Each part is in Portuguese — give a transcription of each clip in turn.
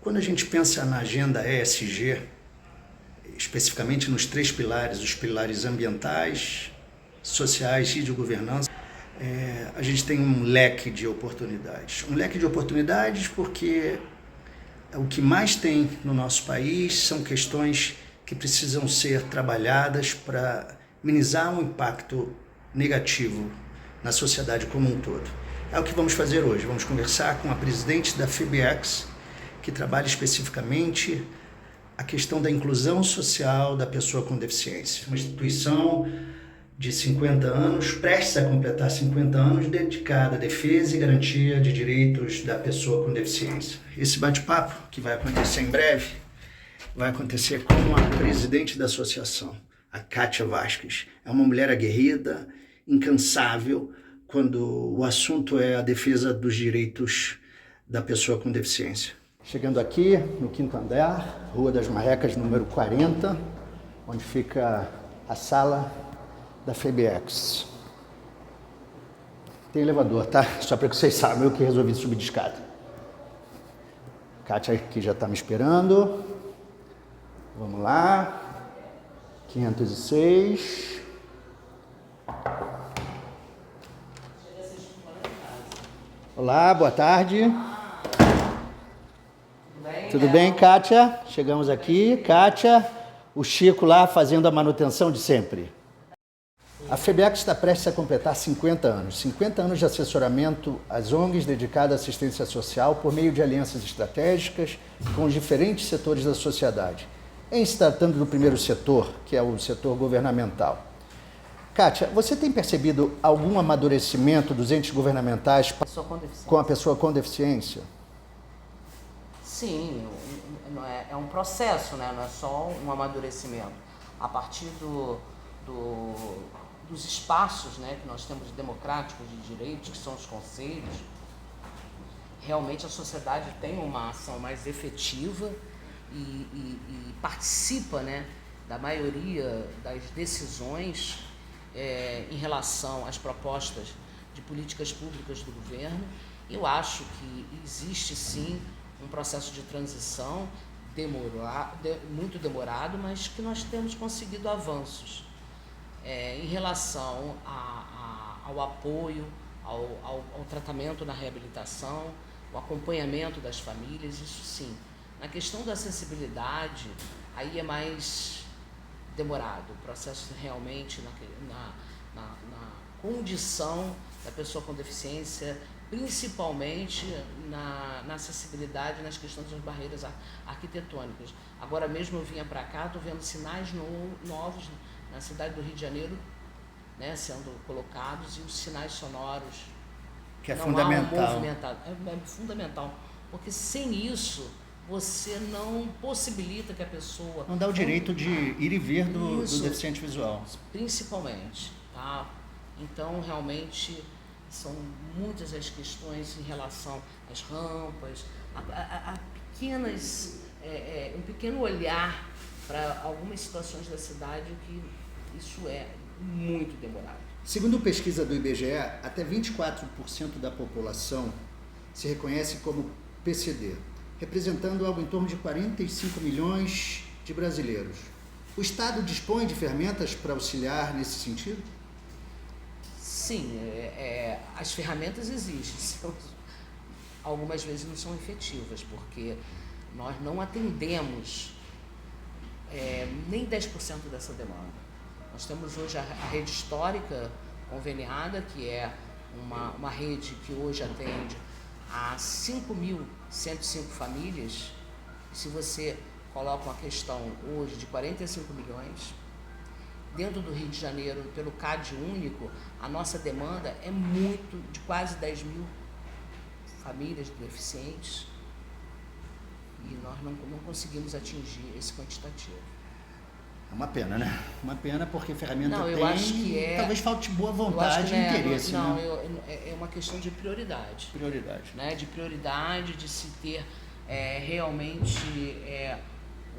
Quando a gente pensa na agenda ESG, especificamente nos 3 pilares, os pilares ambientais, sociais e de governança, a gente tem um leque de oportunidades. Um leque de oportunidades porque o que mais tem no nosso país são questões que precisam ser trabalhadas para minimizar um impacto negativo na sociedade como um todo. É o que vamos fazer hoje. Vamos conversar com a presidente da FEBEX, que trabalha especificamente a questão da inclusão social da pessoa com deficiência. Uma instituição de 50 anos, prestes a completar 50 anos, dedicada à defesa e garantia de direitos da pessoa com deficiência. Esse bate-papo, que vai acontecer em breve, vai acontecer com a presidente da associação, a Kátia Vasquez. É uma mulher aguerrida, incansável, quando o assunto é a defesa dos direitos da pessoa com deficiência. Chegando aqui no 5º andar, Rua das Marrecas, número 40, onde fica a sala da FEBEX. Tem elevador, tá? Só para que vocês saibam, eu que resolvi subir de escada. Kátia aqui já está me esperando. Vamos lá. 506. Olá, boa tarde. Tudo bem, Kátia? Chegamos aqui. Kátia, o Chico lá fazendo a manutenção de sempre. A FEBEX está prestes a completar 50 anos. 50 anos de assessoramento às ONGs dedicadas à assistência social por meio de alianças estratégicas com os diferentes setores da sociedade. Em se tratando do primeiro setor, que é o setor governamental. Kátia, você tem percebido algum amadurecimento dos entes governamentais com a pessoa com deficiência? Sim, é um processo, né? Não é só um amadurecimento. A partir dos espaços, né, que nós temos democráticos de direitos, que são os conselhos, realmente a sociedade tem uma ação mais efetiva e participa, né, da maioria das decisões em relação às propostas de políticas públicas do governo. Eu acho que existe sim um processo de transição muito demorado, mas que nós temos conseguido avanços em relação ao apoio, ao tratamento na reabilitação, o acompanhamento das famílias, isso sim. Na questão da acessibilidade, aí é mais demorado, o processo realmente na condição da pessoa com deficiência, principalmente na acessibilidade, nas questões das barreiras arquitetônicas. Agora mesmo eu vinha para cá, estou vendo sinais novos na cidade do Rio de Janeiro, né, sendo colocados, e os sinais sonoros. Que é fundamental. É fundamental, porque sem isso você não possibilita que a pessoa... Não dá o direito de ir e vir do deficiente visual. Principalmente, tá? Então, realmente, são muitas as questões em relação às rampas, a pequenas, um pequeno olhar para algumas situações da cidade, que isso é muito demorado. Segundo pesquisa do IBGE, até 24% da população se reconhece como PCD, representando algo em torno de 45 milhões de brasileiros. O Estado dispõe de ferramentas para auxiliar nesse sentido? Sim, as ferramentas existem. Algumas vezes não são efetivas, porque nós não atendemos nem 10% dessa demanda. Nós temos hoje a rede histórica conveniada, que é uma rede que hoje atende a 5.105 famílias. Se você coloca uma questão hoje de 45 milhões, dentro do Rio de Janeiro, pelo CAD único, a nossa demanda é de quase 10 mil famílias deficientes, e nós não conseguimos atingir esse quantitativo. É uma pena, né? Uma pena, porque ferramenta eu acho que talvez falte boa vontade e interesse. É uma questão de prioridade. Prioridade. Né? De prioridade, de se ter realmente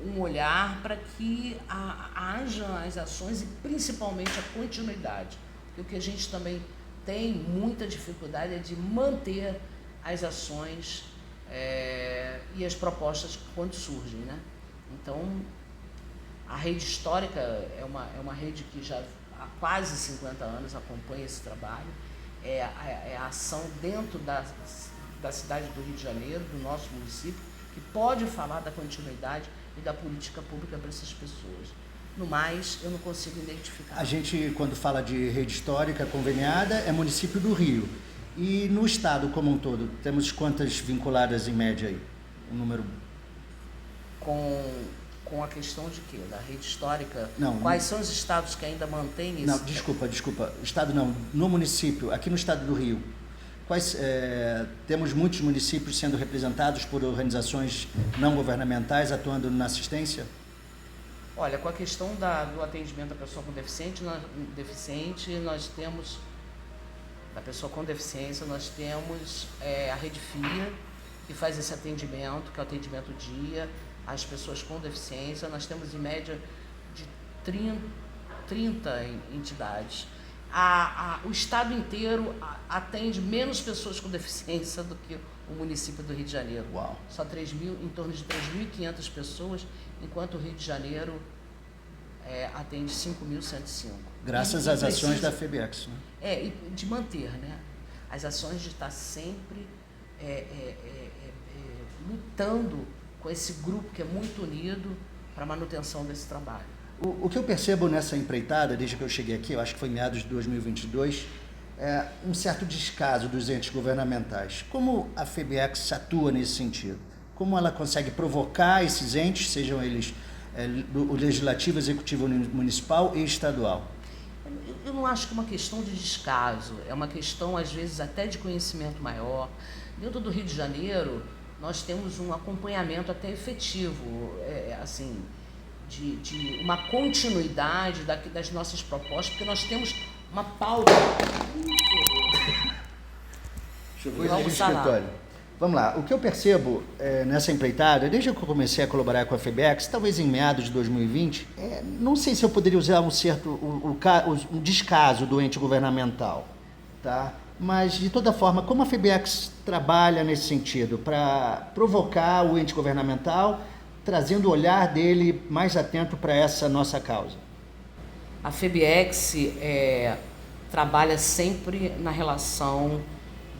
um olhar para que haja as ações e principalmente a continuidade. Porque o que a gente também tem muita dificuldade é de manter as ações e as propostas quando surgem, né? Então, a rede histórica é uma rede que já há quase 50 anos acompanha esse trabalho, é a ação dentro da cidade do Rio de Janeiro, do nosso município, que pode falar da continuidade e da política pública para essas pessoas. No mais, eu não consigo identificar. A gente, quando fala de rede histórica conveniada, é município do Rio. E no estado como um todo, temos quantas vinculadas em média aí? Um número... Com a questão de quê? Da rede histórica? Não, quais são os estados que ainda mantêm isso? Não, desculpa. Estado não. No município, aqui no estado do Rio, temos muitos municípios sendo representados por organizações não governamentais atuando na assistência? Olha, com a questão do atendimento à pessoa com deficiente, nós temos, da pessoa com deficiência, nós temos a Rede FIA, que faz esse atendimento, que é o atendimento dia às pessoas com deficiência. Nós temos em média de 30 entidades. O estado inteiro atende menos pessoas com deficiência do que o município do Rio de Janeiro. Uau. Só em torno de 3.500 pessoas, enquanto o Rio de Janeiro atende 5.105. Graças às ações da FEBEX, né? E de manter, né? As ações de estar sempre lutando com esse grupo que é muito unido para a manutenção desse trabalho. O que eu percebo nessa empreitada, desde que eu cheguei aqui, eu acho que foi em meados de 2022, é um certo descaso dos entes governamentais. Como a FEBEX atua nesse sentido? Como ela consegue provocar esses entes, sejam eles o legislativo, executivo municipal e estadual? Eu não acho que é uma questão de descaso, é uma questão, às vezes, até de conhecimento maior. Dentro do Rio de Janeiro, nós temos um acompanhamento até efetivo, assim, de uma continuidade das nossas propostas, porque nós temos uma pauta. Vamos lá, o que eu percebo nessa empreitada, desde que eu comecei a colaborar com a FEBEX, talvez em meados de 2020, não sei se eu poderia usar um descaso do ente governamental, tá? Mas, de toda forma, como a FEBEX trabalha nesse sentido, para provocar o ente governamental, trazendo o olhar dele mais atento para essa nossa causa? A FEBEX trabalha sempre na relação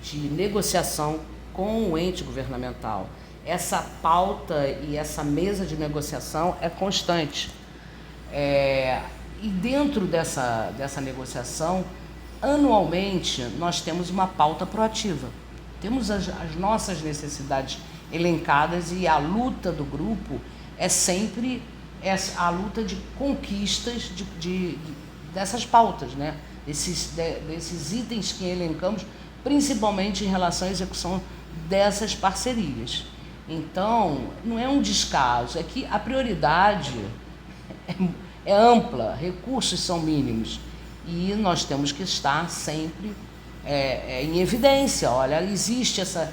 de negociação com o ente governamental. Essa pauta e essa mesa de negociação é constante. E dentro dessa negociação, anualmente, nós temos uma pauta proativa. Temos as nossas necessidades elencadas e a luta do grupo é sempre a luta de conquistas dessas pautas, né? Desses itens que elencamos, principalmente em relação à execução dessas parcerias. Então, não é um descaso, é que a prioridade é ampla, recursos são mínimos e nós temos que estar sempre em evidência. Olha, existe essa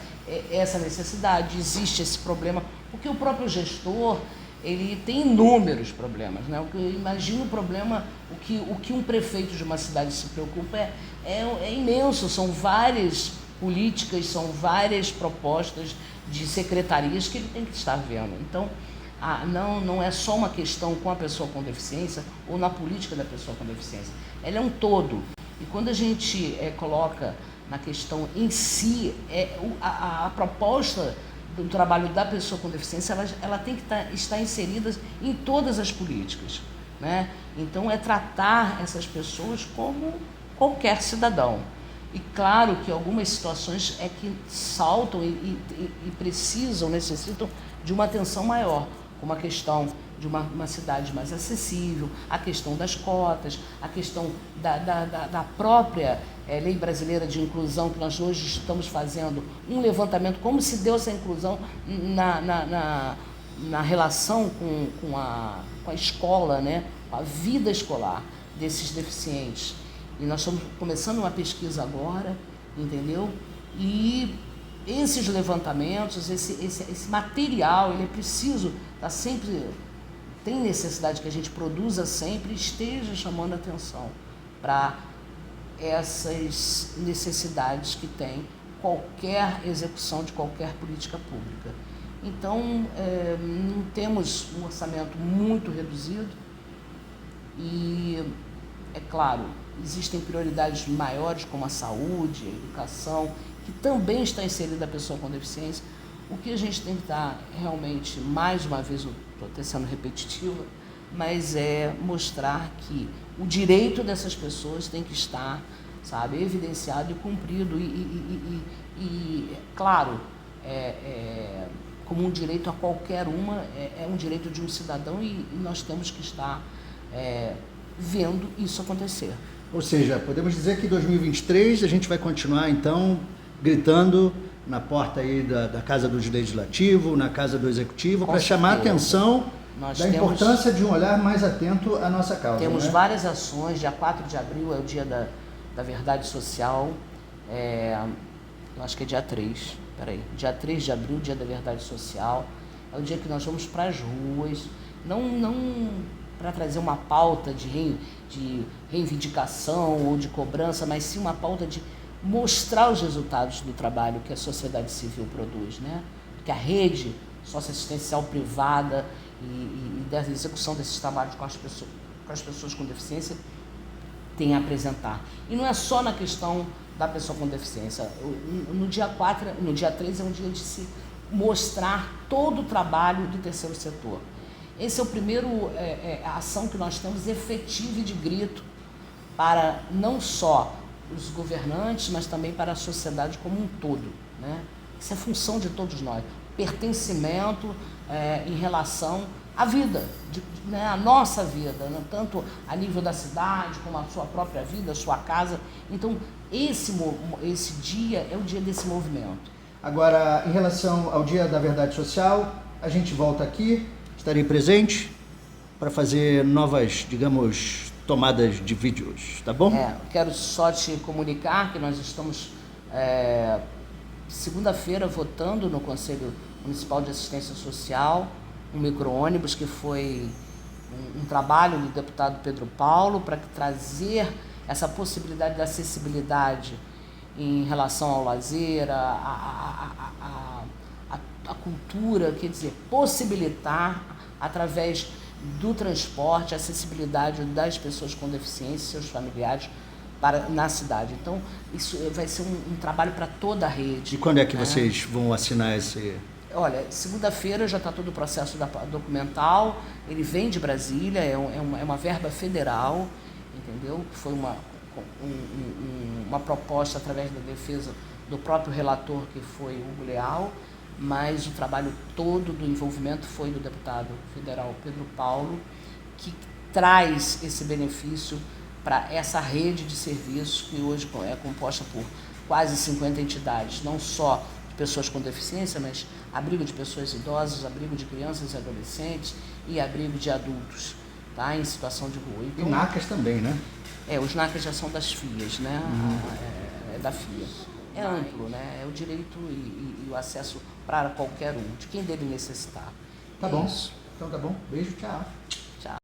necessidade, existe esse problema, porque o próprio gestor ele tem inúmeros problemas, né? Eu imagino o problema, o que um prefeito de uma cidade se preocupa é imenso, são várias políticas, são várias propostas de secretarias que ele tem que estar vendo. Então, não é só uma questão com a pessoa com deficiência ou na política da pessoa com deficiência. Ela é um todo. E quando a gente coloca na questão em si, a proposta do trabalho da pessoa com deficiência, ela tem que estar inserida em todas as políticas, né? Então, é tratar essas pessoas como qualquer cidadão. E claro que algumas situações que saltam e necessitam de uma atenção maior, como a questão de uma cidade mais acessível, a questão das cotas, a questão da própria Lei Brasileira de Inclusão, que nós hoje estamos fazendo um levantamento, como se deu essa inclusão na relação com a escola, né? A vida escolar desses deficientes. E nós estamos começando uma pesquisa agora, entendeu? E esses levantamentos, esse material, ele é preciso estar sempre, tem necessidade que a gente produza sempre e esteja chamando a atenção para essas necessidades que tem qualquer execução de qualquer política pública. Então, não temos um orçamento muito reduzido e, é claro, existem prioridades maiores como a saúde, a educação, que também está inserida a pessoa com deficiência. O que a gente tem que estar realmente, mais uma vez, estou até sendo repetitiva, mas é mostrar que o direito dessas pessoas tem que estar, sabe, evidenciado e cumprido e claro, como um direito a qualquer uma, é um direito de um cidadão e nós temos que estar vendo isso acontecer. Ou seja, podemos dizer que em 2023 a gente vai continuar, então, gritando na porta aí da Casa do Legislativo, na Casa do Executivo, para chamar a atenção da importância de um olhar mais atento à nossa causa. Temos várias ações. Dia 4 de abril é o dia da Verdade Social. Eu acho que é dia 3. Dia 3 de abril, dia da Verdade Social. É o dia que nós vamos para as ruas, não para trazer uma pauta de reivindicação ou de cobrança, mas sim uma pauta de mostrar os resultados do trabalho que a sociedade civil produz, né? Que a rede socioassistencial privada e da execução desses trabalhos com as pessoas com deficiência tem a apresentar. E não é só na questão da pessoa com deficiência. No dia 3 é um dia de se mostrar todo o trabalho do terceiro setor. Esse é o primeiro ação que nós temos efetiva e de grito para não só os governantes, mas também para a sociedade como um todo, né? Isso é função de todos nós. Pertencimento em relação à vida, né? A nossa vida, né? Tanto a nível da cidade, como a sua própria vida, a sua casa. Então, esse dia é o dia desse movimento. Agora, em relação ao Dia da Verdade Social, a gente volta aqui, estarei presente para fazer novas, digamos, tomadas de vídeos, tá bom? Quero só te comunicar que nós estamos segunda-feira votando no Conselho Municipal de Assistência Social um micro-ônibus que foi um trabalho do deputado Pedro Paulo para trazer essa possibilidade de acessibilidade em relação ao lazer, a cultura, quer dizer, possibilitar através do transporte, a acessibilidade das pessoas com deficiência e seus familiares na cidade. Então, isso vai ser um trabalho para toda a rede. E quando é que vocês vão assinar esse... Olha, segunda-feira já está todo o processo documental, ele vem de Brasília, é uma verba federal, entendeu? Foi uma proposta através da defesa do próprio relator, que foi o Hugo Leal, mas o trabalho todo do envolvimento foi do deputado federal Pedro Paulo, que traz esse benefício para essa rede de serviços que hoje é composta por quase 50 entidades, não só de pessoas com deficiência, mas abrigo de pessoas idosas, abrigo de crianças e adolescentes e abrigo de adultos, tá, em situação de rua. Então, e NACAS também, né? Os NACAS já são das FIAs, né? É da FIA. É amplo, né? É o direito e o acesso para qualquer um, de quem deve necessitar. Tá bom. Então tá bom. Beijo, tchau. Tchau.